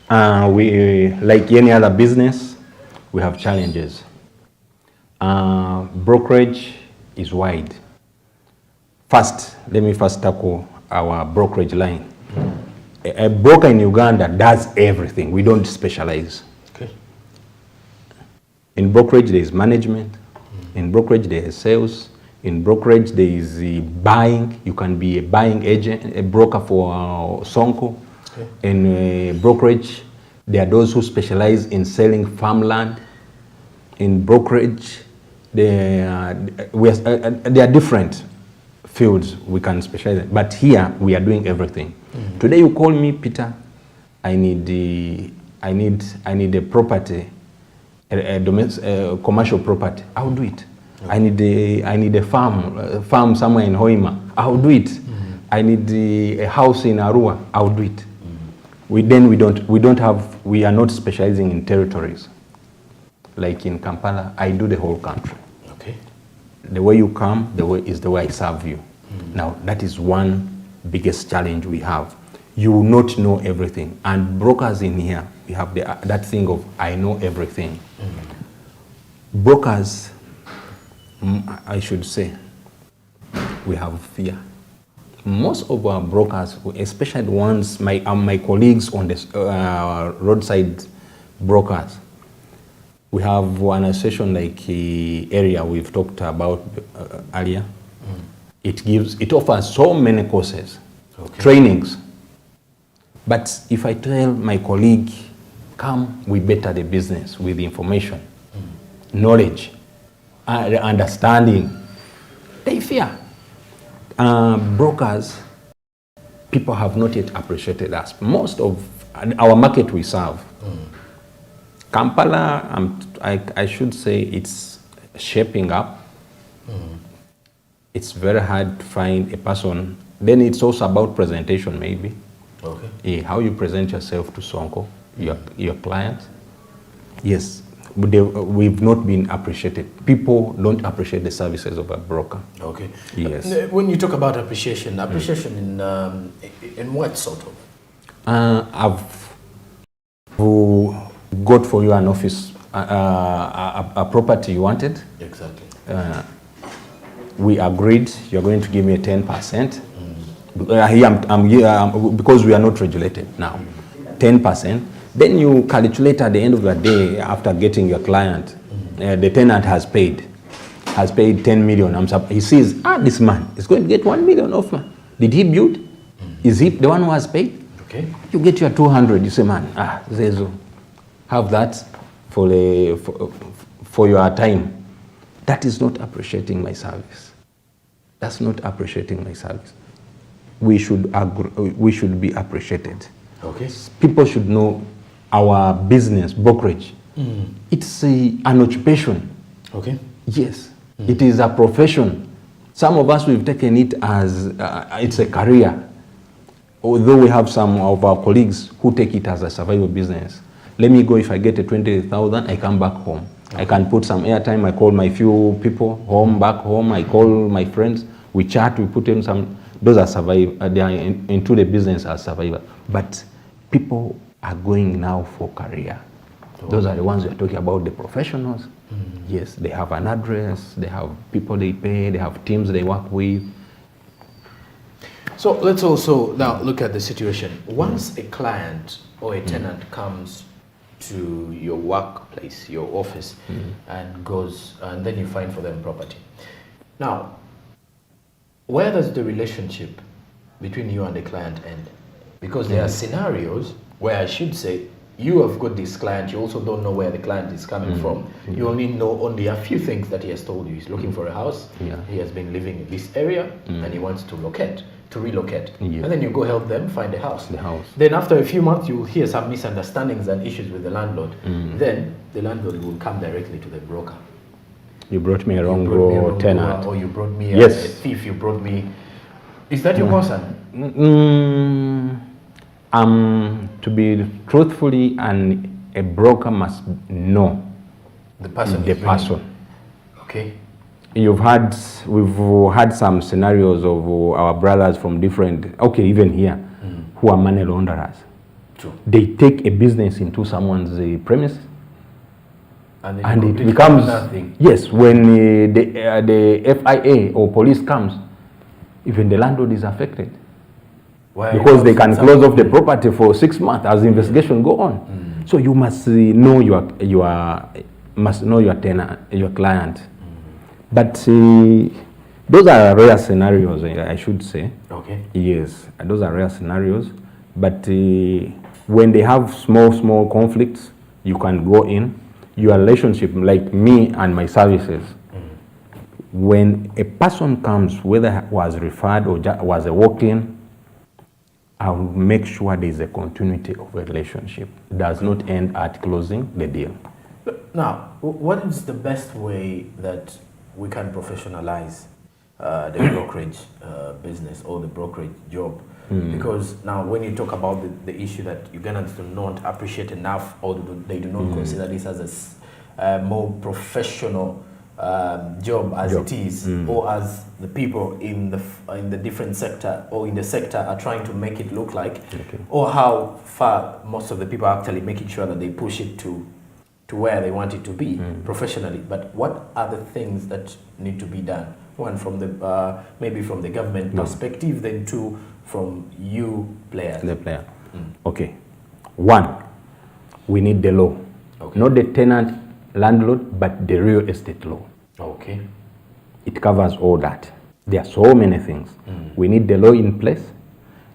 We, like any other business, we have challenges. Brokerage is wide. First, let me first tackle our brokerage line. A broker in Uganda does everything. We don't specialize. Okay. In brokerage, there is management. In brokerage, there is sales. In brokerage, there is buying. You can be a buying agent, a broker for Sonko. Okay. In brokerage, there are those who specialize in selling farmland. In brokerage, there are different fields we can specialize in. But here, we are doing everything. Today, you call me, Peter, I need a property, a commercial property. I'll do it. Okay. I need a farm somewhere in Hoima. I'll do it. I need a house in Arua. I'll do it. We are not specializing in territories. Like in Kampala, I do the whole country. Okay. The way you come, the way I serve you. Now, that is one biggest challenge we have. You will not know everything. And brokers in here, we have that thing of, I know everything. Brokers, I should say, we have fear. Most of our brokers, especially the ones, my colleagues on the roadside brokers, we have one association like area we've talked about earlier. It offers so many courses, okay, trainings. But if I tell my colleague, come, we better the business with information, knowledge, understanding, they fear. Brokers, people have not yet appreciated us. Most of our market we serve. Kampala, I should say it's shaping up. It's very hard to find a person. Then it's also about presentation, maybe. Okay. How you present yourself to Sonko, your clients. Yes, we've not been appreciated. People don't appreciate the services of a broker. Okay. Yes. When you talk about appreciation in what sort of? I've got for you an office, a property you wanted. Exactly. We agreed you're going to give me a 10%. Because we are not regulated now. 10%. Then you calculate at the end of the day, after getting your client, the tenant has paid 10 million. He says, this man is going to get 1 million off me. Did he build? Is he the one who has paid? Okay. You get your 200. You say, man, Zezo, have that for your time. That is not appreciating my service. That's not appreciating my service. We should be appreciated. Okay. People should know our business, brokerage. It's an occupation. Okay. Yes, it is a profession. Some of us, we've taken it as it's a career. Although we have some of our colleagues who take it as a survival business. Let me go, if I get a 20,000, I come back home. Okay. I can put some airtime, I call my few people back home, I call my friends, we chat, we put in some, those are survival, they are into the business as survival. But people are going now for career. Those are the ones we are talking about, the professionals. Yes, they have an address, they have people they pay, they have teams they work with. So let's also now look at the situation. Once a client or a tenant comes to your workplace, your office, and goes, and then you find for them property. Now, where does the relationship between you and the client end? Because there are scenarios where I should say, you have got this client, you also don't know where the client is coming from. You only know only a few things that he has told you. He's looking for a house, he has been living in this area, and he wants to relocate. And then you go help them find a house. Then after a few months, you will hear some misunderstandings and issues with the landlord. Then the landlord will come directly to the broker. You brought me a wrong tenant. Or you brought me a thief, you brought me... Is that your concern? To be truthfully, a broker must know the person. Okay. We've had some scenarios of our brothers from different, even here, who are money launderers. True. They take a business into someone's premises, And, then and you it completely becomes have nothing. yes. When the FIA or police comes, even the landlord is affected Why because they else can some- close off the property for 6 months as the investigation go on. So you must know your tenant, your client. But those are rare scenarios, I should say. Okay. Yes, those are rare scenarios. But when they have small conflicts, you can go in. Your relationship, like me and my services, when a person comes, whether was referred or was a walk-in, I will make sure there is a continuity of a relationship. It does not end at closing the deal. Now, what is the best way that we can professionalize the brokerage business or the brokerage job? Because now when you talk about the issue that Ugandans do not appreciate enough, or they do not consider this as a more professional job as it is, or as the people in the different sector or in the sector are trying to make it look like, or how far most of the people are actually making sure that they push it to where they want it to be professionally. But what are the things that need to be done? One, from the maybe from the government perspective, then two, from you players. The player. Okay. One, we need the law. Okay. Not the tenant landlord, but the real estate law. Okay. It covers all that. There are so many things. We need the law in place.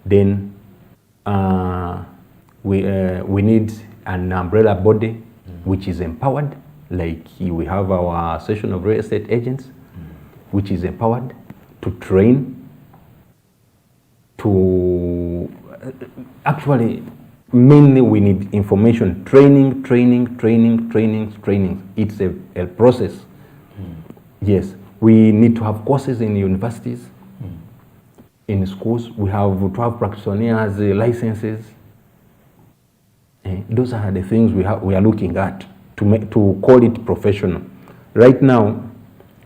Then we need an umbrella body which is empowered. Like we have our Association of Real Estate Agents, which is empowered to train, to actually, mainly we need information, training. It's a process. Yes, we need to have courses in universities, in schools. We have to have practitioners, licenses. Those are the things we are looking at to call it professional. Right now,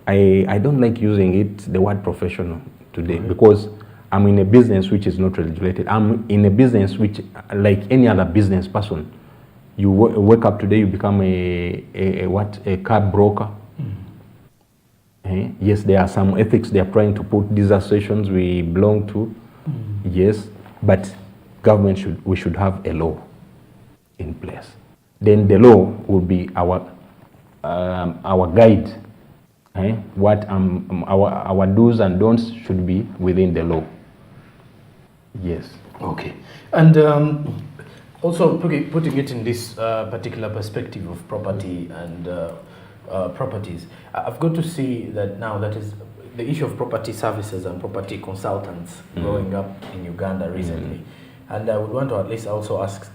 I don't like using the word professional today, because I'm in a business which is not regulated. I'm in a business which, like any other business person, you wake up today, you become a car broker. Yes, there are some ethics they are trying to put. These associations we belong to. Yes, but we should have a law in place. Then the law will be our guide. What our do's and don'ts should be within the law. Yes. Okay. And also putting it in this particular perspective of property and properties, I've got to see that now that is the issue of property services and property consultants growing up in Uganda recently. And I would want to at least also ask,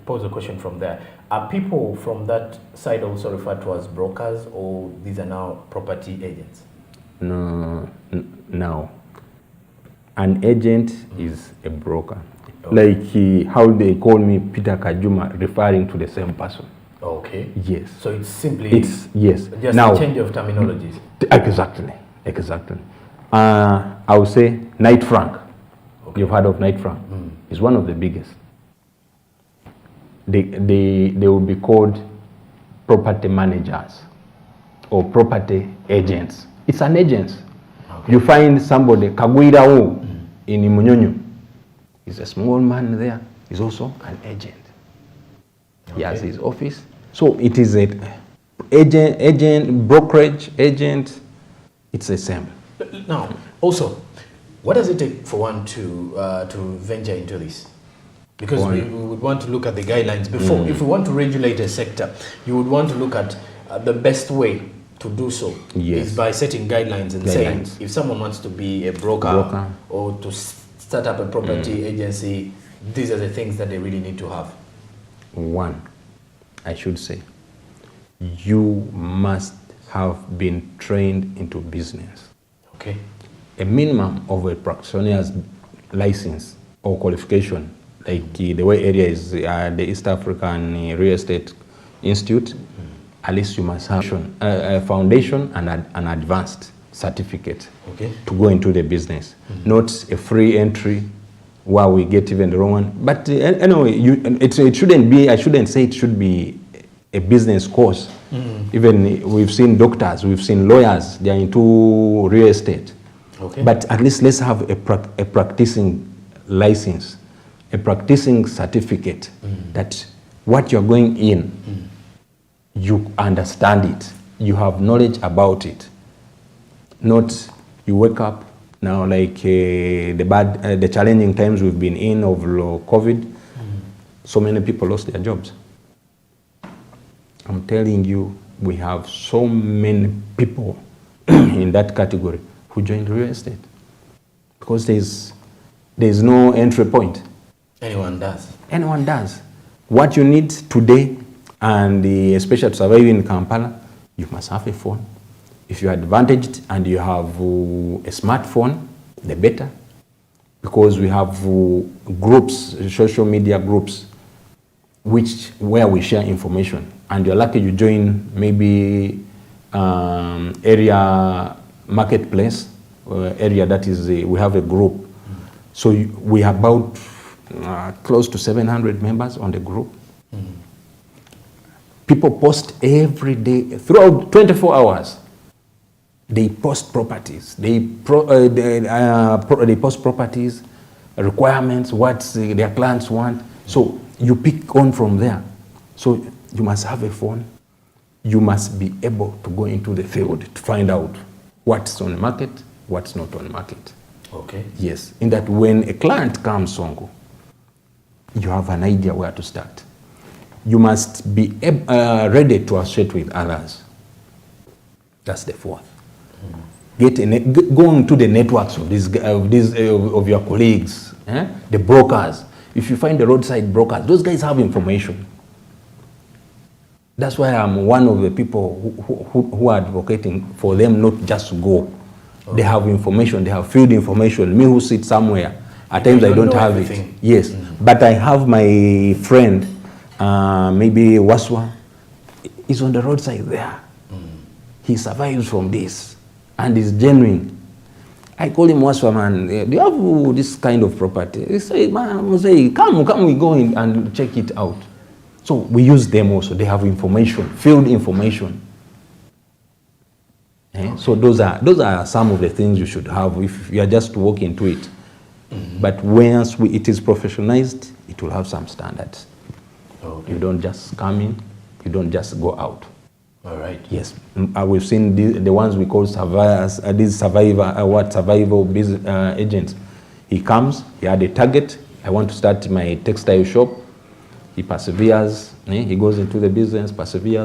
pose a question from there. Are people from that side also referred to as brokers, or these are now property agents? No. An agent is a broker. Okay. Like how they call me Peter Kajuma, referring to the same person. Okay. Yes. So it's simply yes. Just now, a change of terminologies. Exactly. I would say Knight Frank. Okay. You've heard of Knight Frank. It's one of the biggest. They will be called property managers or property agents. It's an agent. Okay. You find somebody, Kagwira in Munyonyo, he's a small man there. He's also an agent. Okay. He has his office. So it is an agent, brokerage agent. It's the same. Now, also, what does it take for one to venture into this? Because we would want to look at the guidelines before. If we want to regulate a sector, you would want to look at the best way to do so. Yes. Is by setting guidelines and saying, if someone wants to be a broker. Or to start up a property agency, these are the things that they really need to have. One, I should say, you must have been trained into business. Okay. A minimum of a practitioner's license or qualification, like the way area is the East African Real Estate Institute, at least you must have a foundation and an advanced certificate to go into the business. Not a free entry where we get even the wrong one. But anyway, it shouldn't be, I shouldn't say it should be a business course. Even we've seen doctors, we've seen lawyers, they are into real estate. Okay. But at least let's have a practicing license, a practicing certificate that what you're going in, you understand it, you have knowledge about it. Not you wake up now like the challenging times we've been in of COVID, so many people lost their jobs. I'm telling you, we have so many people in that category who joined real estate because there's no entry point. Anyone does. Anyone does. What you need today, and especially to survive in Kampala, you must have a phone. If you're advantaged and you have a smartphone, the better. Because we have groups, social media groups, where we share information. And you're lucky you join maybe area marketplace, area that is, we have a group. So we have about close to 700 members on the group. People post every day, throughout 24 hours. They post properties. They post properties, requirements, what their clients want. So you pick on from there. So you must have a phone. You must be able to go into the field to find out what's on the market, what's not on the market. Okay. Yes, in that when a client comes, Sonko, you have an idea where to start. You must be ready to associate with others. That's the fourth. Go into the networks of of your colleagues, the brokers. If you find the roadside brokers, those guys have information. That's why I'm one of the people who are advocating for them not just to go. Okay. They have information, they have field information. Me who sit somewhere, at times I don't have it. Yes, but I have my friend, maybe Waswa, is on the roadside there. He survives from this and is genuine. I call him Waswa, man, do you have this kind of property? He say, man, say, come, we go in and check it out. So we use them also. They have information, field information. Okay. So those are some of the things you should have if you are just to walk into it. But once it is professionalized, it will have some standards. Okay. You don't just come in, you don't just go out. All right. Yes, we've seen the ones we call survivors, these survival business agents. He comes, he had a target. I want to start my textile shop. He perseveres. He goes into the business, perseveres.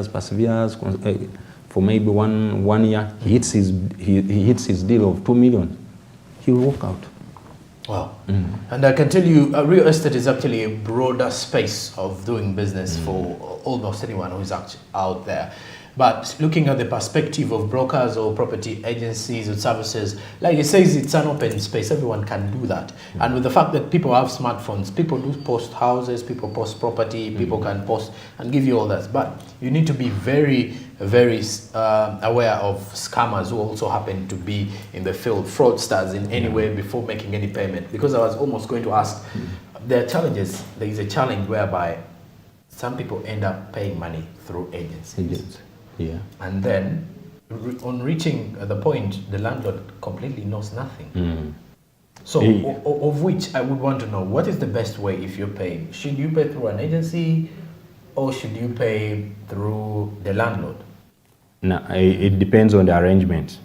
For maybe one year, he hits his deal of 2 million. He will walk out. Wow. And I can tell you, real estate is actually a broader space of doing business for almost anyone who's actually out there. But looking at the perspective of brokers or property agencies or services, like it says, it's an open space. Everyone can do that. And with the fact that people have smartphones, people do post houses, people post property, people can post and give you all that. But you need to be very, very aware of scammers who also happen to be in the field, fraudsters in any way before making any payment. Because I was almost going to ask, there are challenges. There is a challenge whereby some people end up paying money through agencies. Yeah. And then, on reaching the point, the landlord completely knows nothing. So, of which I would want to know, what is the best way if you're paying? Should you pay through an agency or should you pay through the landlord? No, it depends on the arrangement.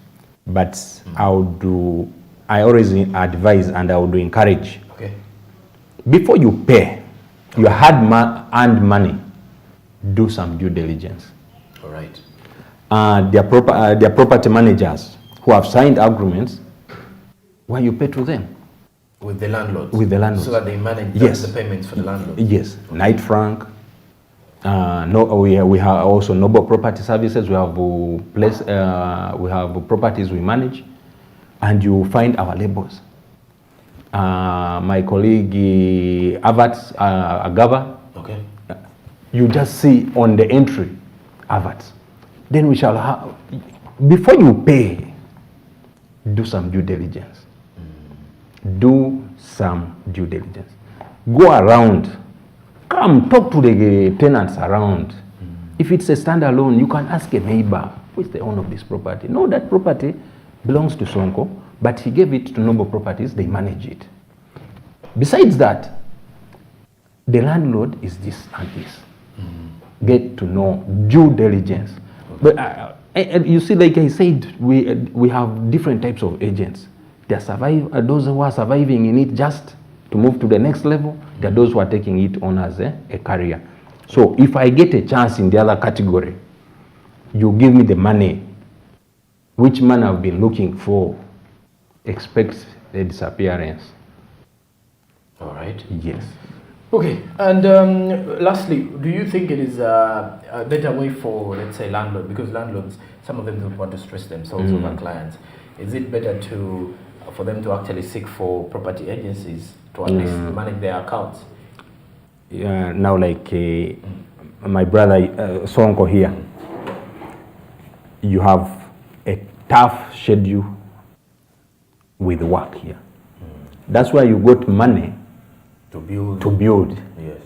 But I always advise and I would encourage. Okay. Before you pay your hard-earned money, do some due diligence. All right. Their property managers who have signed agreements, where you pay to them. With the landlord? With the landlord. So that they manage the payments for the landlord? Yes. Okay. Knight Frank. We have also Noble Property Services. We have we have properties we manage, and you find our labels. My colleague Avat Agava. Okay. You just see on the entry Avat. Then we shall have, before you pay, do some due diligence. Do some due diligence. Go around, come talk to the tenants around. If it's a standalone, you can ask a neighbor, who is the owner of this property? No, that property belongs to Sonko, but he gave it to Noble Properties, they manage it. Besides that, the landlord is this and this. Get to know due diligence. But you see, like I said, we have different types of agents. There are those who are surviving in it just to move to the next level. There are those who are taking it on as a career. So if I get a chance in the other category, you give me the money, which man I've been looking for, expect the disappearance. All right. Yes. Okay, and lastly, do you think it is a better way for, let's say, landlord, because landlords, some of them don't want to stress themselves over clients. Is it better for them to actually seek for property agencies to at least manage their accounts? Yeah, now like my brother Sonko here, you have a tough schedule with work here. That's why you got money to build. Yes.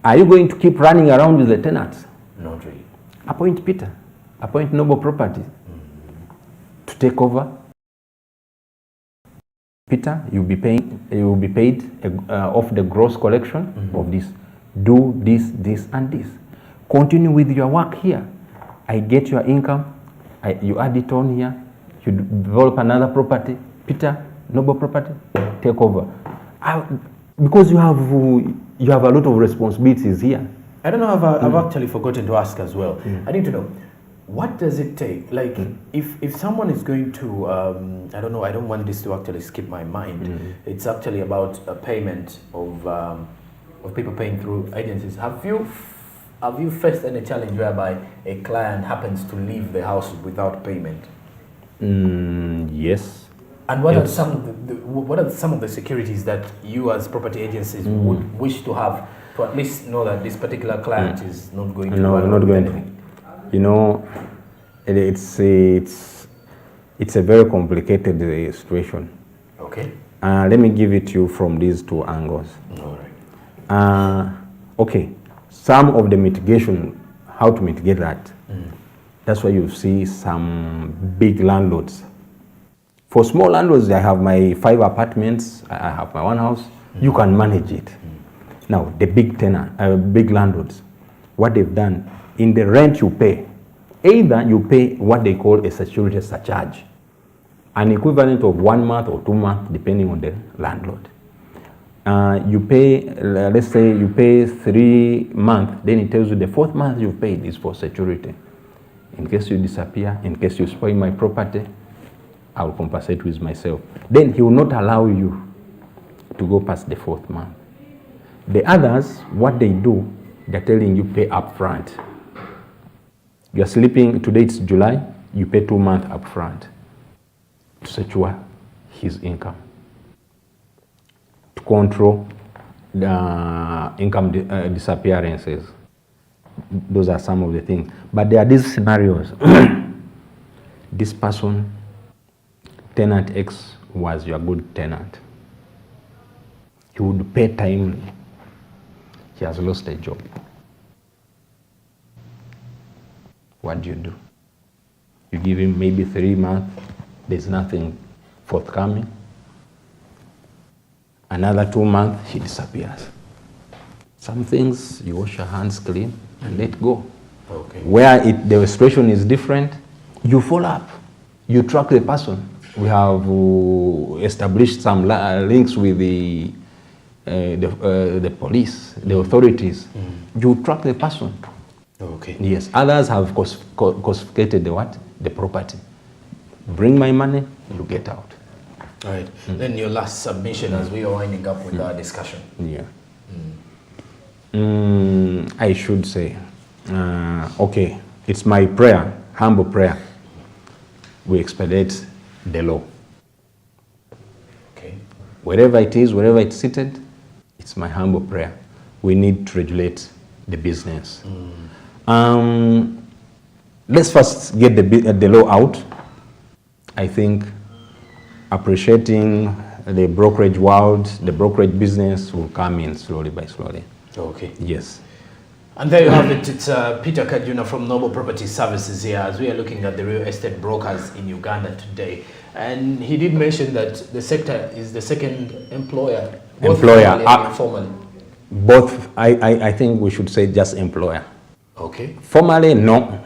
Are you going to keep running around with the tenants? Not really. Appoint Peter, appoint Noble Properties to take over. Peter, you will be paid off the gross collection of this. Do this, this, and this. Continue with your work here. I get your income. You add it on here. You develop another property. Peter, Noble Property, take over. Because you have a lot of responsibilities here. I don't know. I've actually forgotten to ask as well. I need to know, what does it take? Like, if someone is going to, I don't know. I don't want this to actually skip my mind. It's actually about a payment of people paying through agencies. Have you faced any challenge whereby a client happens to leave the house without payment? Yes. And what are some of the securities that you as property agencies would wish to have to at least know that this particular client is not going to not going anything? You know, it's a very complicated situation. Okay. Let me give it to you from these two angles. All right. Okay. Some of the mitigation, how to mitigate that. That's why you see some big landlords. For small landlords, I have my 5 apartments, I have my 1 house, you can manage it. Now, the big landlords, what they've done, in the rent you pay, either you pay what they call a security surcharge, an equivalent of 1 month or 2 months, depending on the landlord. You pay, let's say you pay 3 months, then it tells you the 4th month you've paid is for security. In case you disappear, in case you spoil my property, I will compensate with myself. Then he will not allow you to go past the 4th month. The others, what they do, they're telling you pay up front. You're sleeping, today it's July, you pay 2 months up front to secure his income, to control the income disappearances. Those are some of the things. But there are these scenarios. This person, tenant X, was your good tenant. He would pay timely. He has lost a job. What do? You give him maybe 3 months, there's nothing forthcoming. Another 2 months, he disappears. Some things, you wash your hands clean and let go. Okay. Where the situation is different, you follow up. You track the person. We have established some links with the police, the authorities. You track the person. Okay. Yes. Others have confiscated the property. Bring my money, you get out. All right. Then your last submission as we are winding up with our discussion. Yeah. I should say, okay, it's my prayer, humble prayer. We expedite the law. Okay. Wherever it is, wherever it's seated, it's my humble prayer. We need to regulate the business. Let's first get the law out. I think appreciating the brokerage world, the brokerage business will come in slowly by slowly. Okay. Yes. And there you have it. It's Peter Kajuna from Noble Property Services here as we are looking at the real estate brokers in Uganda today. And he did mention that the sector is the second employer. Employer. Formally. Both, I think we should say just employer. Okay. Formally, no.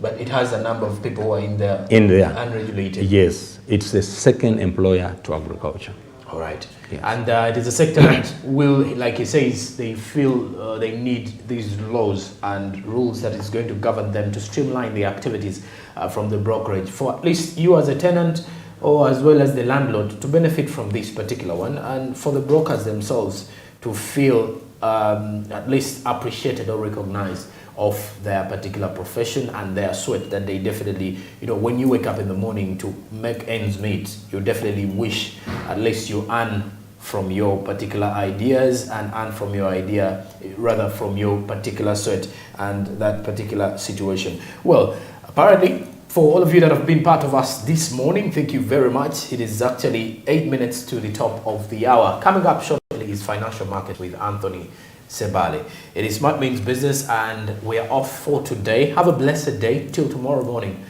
But it has a number of people who are in there. Unregulated. Yes. It's the second employer to agriculture. All right. Yes. And it is a sector that will, like he says, they feel they need these laws and rules that is going to govern them to streamline the activities from the brokerage for at least you as a tenant or as well as the landlord to benefit from this particular one, and for the brokers themselves to feel at least appreciated or recognized of their particular profession and their sweat that they definitely, you know, when you wake up in the morning to make ends meet, you definitely wish at least you earn from your particular ideas and earn from your idea, rather from your particular sweat and that particular situation. Well, apparently, for all of you that have been part of us this morning, thank you very much. It is actually 8 minutes to the top of the hour. Coming up shortly is Financial Market with Anthony Sebale. It is Smart Means Business and we are off for today. Have a blessed day till tomorrow morning.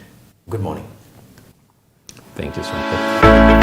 Good morning. Thank you so much.